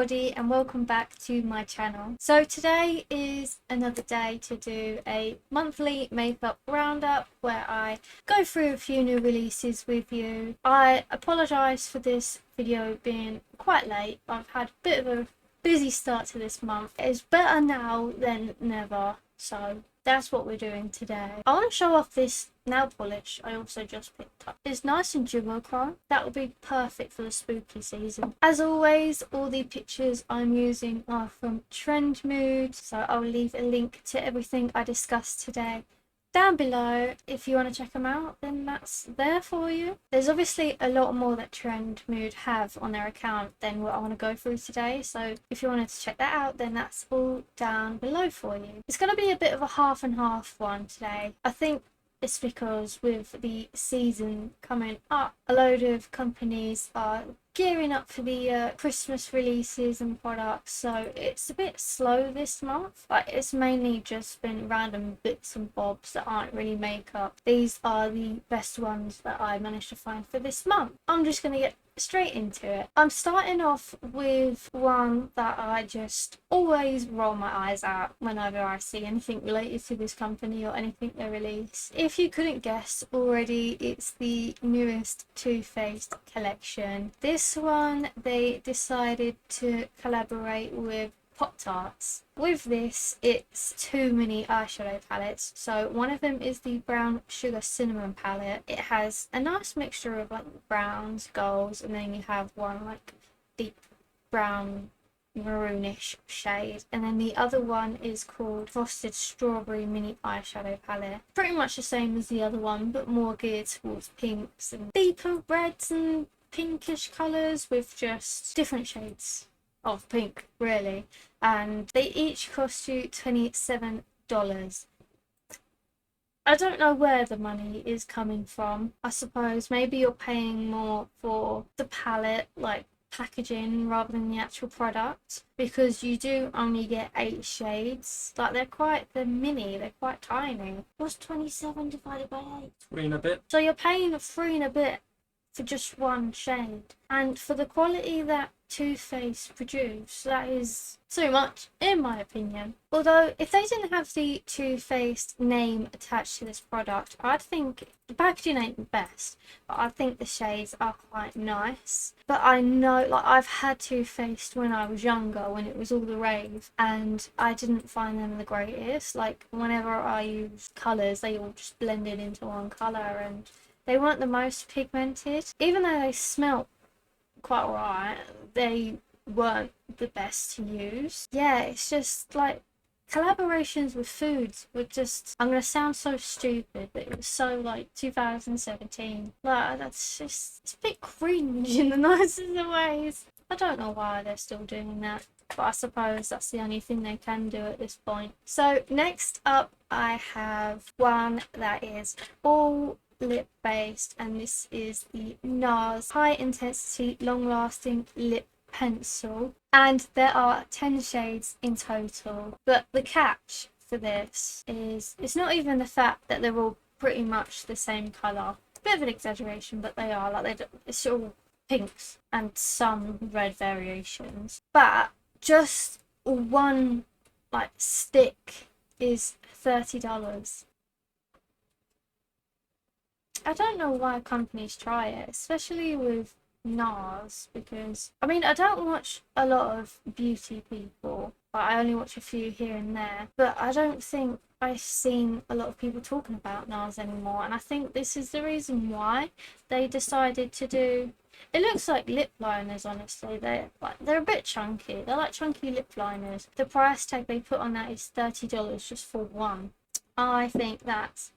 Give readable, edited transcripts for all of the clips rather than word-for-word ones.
everybody and welcome back to my channel. So today is another day to do a monthly makeup roundup where I go through a few new releases with you. I apologise for this video being quite late. I've had a bit of a busy start to this month. It's better now than never, so that's what we're doing today. I want to show off this nail polish I also just picked up. It's nice and duochrome. That will be perfect for the spooky season. As always, all the pictures I'm using are from Trend Mood, so I'll leave a link to everything I discussed today down below. If you want to check them out, then that's there for you. There's obviously a lot more that Trend Mood have on their account than what I want to go through today, so if you wanted to check that out, then that's all down below for you. It's going to be a bit of a half and half one today. I think it's because with the season coming up, a load of companies are gearing up for the Christmas releases and products, so it's a bit slow this month. Like, it's mainly just been random bits and bobs that aren't really makeup. These are the best ones that I managed to find for this month. I'm just going to get straight into it. I'm starting off with one that I just always roll my eyes at whenever I see anything related to this company or anything they release. If you couldn't guess already, it's the newest Too Faced collection. This one, they decided to collaborate with Pop-Tarts. With this, it's two mini eyeshadow palettes. So one of them is the brown sugar cinnamon palette. It has a nice mixture of like browns, golds, and then you have one like deep brown maroonish shade, and then the other one is called Frosted Strawberry Mini Eyeshadow Palette. Pretty much the same as the other one, but more geared towards pinks and deeper reds and pinkish colours with just different shades of pink, really. And they each cost you $27. I don't know where the money is coming from. I suppose maybe you're paying more for the palette, like packaging, rather than the actual product, because you do only get 8 shades. Like, they're mini, they're quite tiny. What's 27 divided by 8? 3 and a bit. So you're paying 3 and a bit for just one shade, and for the quality that Too Faced produce, that is too much in my opinion. Although if they didn't have the Too Faced name attached to this product, I'd think the packaging ain't the best, but I think the shades are quite nice. But I know, like, I've had Too Faced when I was younger, when it was all the rave, and I didn't find them the greatest. Like, whenever I used colours, they all just blended into one colour, and they weren't the most pigmented. Even though they smelt quite alright, they weren't the best to use. Yeah, it's just like collaborations with foods were just, I'm gonna sound so stupid, but it was so like 2017. Like, that's just, it's a bit cringe in the nicest of ways. I don't know why they're still doing that, but I suppose that's the only thing they can do at this point. So next up, I have one that is all lip based, and this is the NARS High Intensity Long Lasting Lip Pencil, and there are 10 shades in total. But the catch for this is, it's not even the fact that they're all pretty much the same colour. A bit of an exaggeration, but they are. Like, it's all pinks and some red variations, but just one like stick is $30. I don't know why companies try it, especially with NARS, because I mean, I don't watch a lot of beauty people, but I only watch a few here and there. But I don't think I've seen a lot of people talking about NARS anymore, and I think this is the reason why they decided to do. It looks like lip liners, honestly. They're a bit chunky. They're like chunky lip liners. The price tag they put on that is $30 just for one. I think that's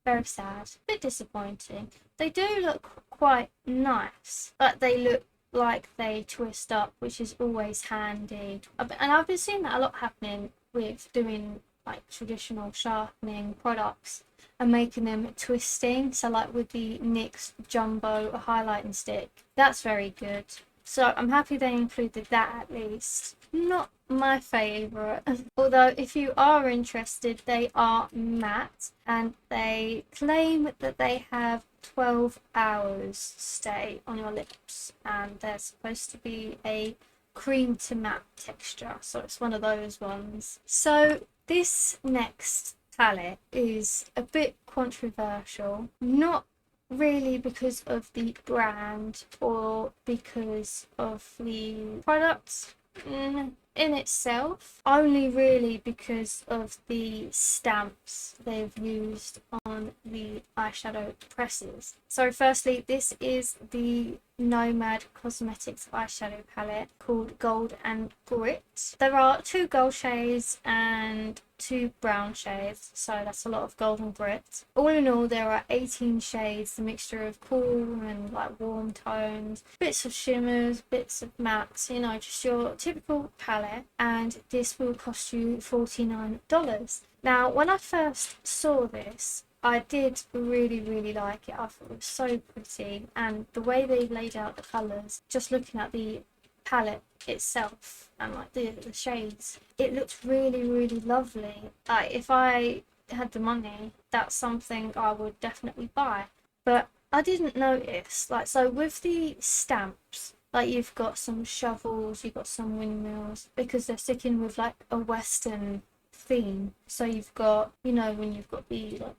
very sad, a bit disappointing. They do look quite nice, but they look like they twist up, which is always handy. And I've been seeing that a lot happening with doing like traditional sharpening products and making them twisting. So like with the NYX Jumbo highlighting stick, that's very good. So I'm happy they included that at least. Not my favourite. Although if you are interested, they are matte and they claim that they have 12 hours stay on your lips, and they're supposed to be a cream to matte texture, so it's one of those ones. So this next palette is a bit controversial, not really because of the brand or because of the product in itself, only really because of the stamps they've used on the eyeshadow presses. So firstly, this is the Nomad Cosmetics eyeshadow palette called Gold and Grit. There are 2 gold shades and 2 brown shades, so that's a lot of gold and grit. All in all, there are 18 shades, a mixture of cool and like warm tones, bits of shimmers, bits of mattes, you know, just your typical palette, and this will cost you $49. Now, when I first saw this, I did really like it. I thought it was so pretty, and the way they laid out the colours, just looking at the palette itself and like the shades, it looked really lovely. Like if I had the money, that's something I would definitely buy. But I didn't notice, like, so with the stamps, like you've got some shovels, you've got some windmills, because they're sticking with like a Western theme. So you've got, you know, when you've got the like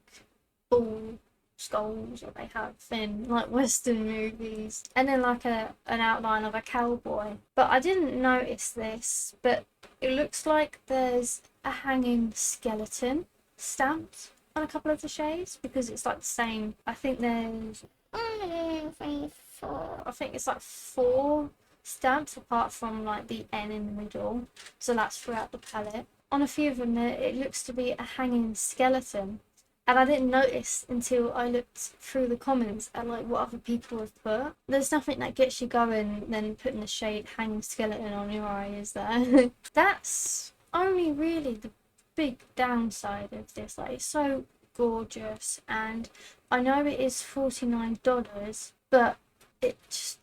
bull skulls that they have in like Western movies, and then like an outline of a cowboy. But I didn't notice this, but it looks like there's a hanging skeleton stamped on a couple of the shades, because it's like the same. I think there's 3, 4, I think it's like 4 stamps apart from like the N in the middle, so that's throughout the palette. On a few of them it looks to be a hanging skeleton, and I didn't notice until I looked through the comments at like what other people have put. There's nothing that gets you going than putting the shade hanging skeleton on your eye, is there? That's only really the big downside of this. Like, it's so gorgeous, and I know it is $49, but it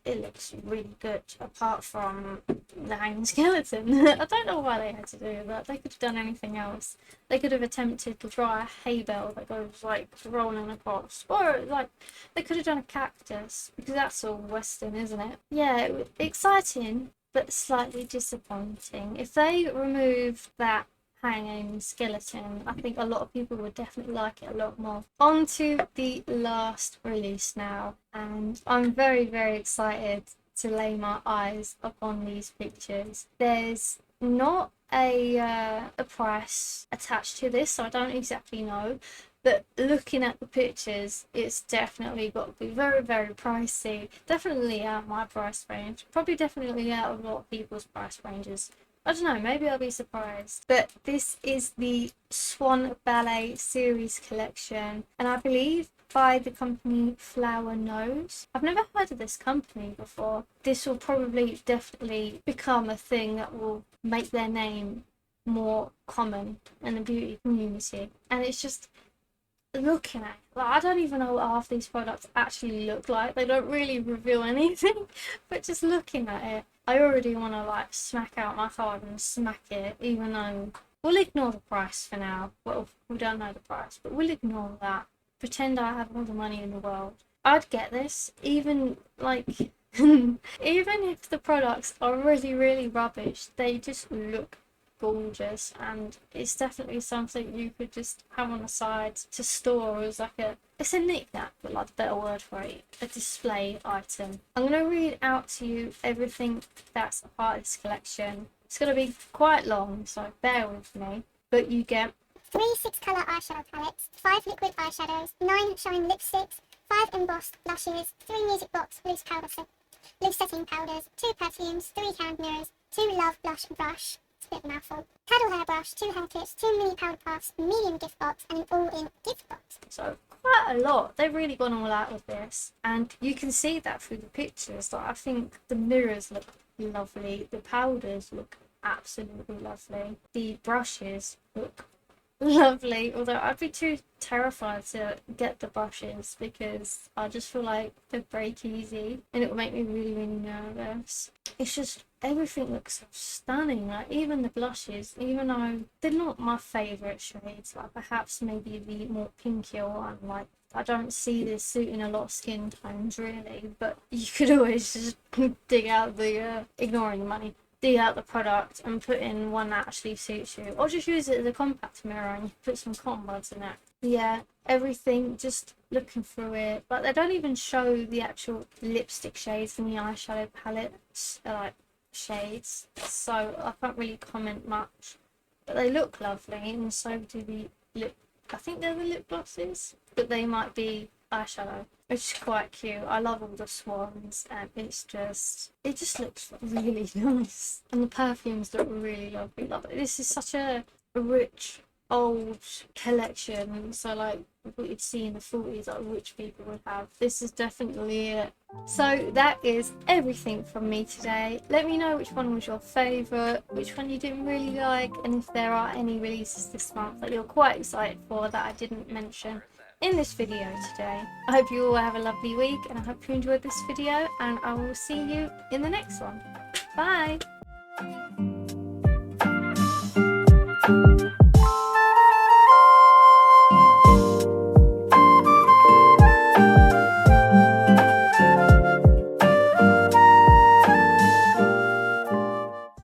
looks really good apart from the hanging skeleton. I don't know why they had to do that. They could have done anything else. They could have attempted to draw a hay bale that goes like rolling across, or like they could have done a cactus, because that's all Western, isn't it? Yeah, exciting but slightly disappointing. If they removed that hanging skeleton, I think a lot of people would definitely like it a lot more. On to the last release now, and I'm very excited to lay my eyes upon these pictures. There's not a price attached to this, so I don't exactly know, but looking at the pictures, it's definitely got to be very pricey. Definitely out of my price range, probably definitely out of a lot of people's price ranges. I don't know, maybe I'll be surprised. But this is the Swan Ballet series collection, and I believe by the company Flower Nose. I've never heard of this company before. This will probably definitely become a thing that will make their name more common in the beauty community. And it's just looking at it, like, I don't even know what half these products actually look like. They don't really reveal anything, but just looking at it, I already want to like smack out my card and smack it, even though we'll ignore the price for now. Well, we don't know the price, but we'll ignore that. Pretend I have all the money in the world. I'd get this, even like even if the products are really rubbish, they just look gorgeous, and it's definitely something you could just have on the side to store as like it's a knick-knack, but like a better word for it, a display item. I'm going to read out to you everything that's a part of this collection. It's going to be quite long, so bear with me. But you get 3 6-colour eyeshadow palettes, 5 liquid eyeshadows, 9 shine lipsticks, 5 embossed blushes, 3 music box loose setting powders, 2 perfumes, 3 hand mirrors, 2 love blush brush, it's a bit of a mouthful, paddle hairbrush, 2 hair clips, 2 mini powder puffs, medium gift box, and an all-in gift box. So quite a lot. They've really gone all out with this, and you can see that through the pictures. Like, I think the mirrors look lovely, the powders look absolutely lovely, the brushes look lovely, although I'd be too terrified to get the brushes because I just feel like they break easy and it would make me really nervous. It's just everything looks so stunning, like even the blushes, even though they're not my favourite shades, like perhaps maybe the more pinkier one, like I don't see this suiting a lot of skin tones really, but you could always just dig out the ignoring the money. out the product and put in one that actually suits you, or just use it as a compact mirror and you put some cotton buds in it. Yeah, everything, just looking through it, but they don't even show the actual lipstick shades in the eyeshadow palettes, like shades, so I can't really comment much, but they look lovely, and so do the lip, I think they're the lip glosses, but they might be eyeshadow, which is quite cute. I love all the swans, and it just looks really nice, and the perfumes look really lovely. Love it. This is such a rich old collection, so like what you'd see in the 40s, like rich people would have. This is definitely it. So that is everything from me today. Let me know which one was your favourite, which one you didn't really like, and if there are any releases this month that you're quite excited for that I didn't mention in this video today. I hope you all have a lovely week, and I hope you enjoyed this video, and I will see you in the next one. Bye!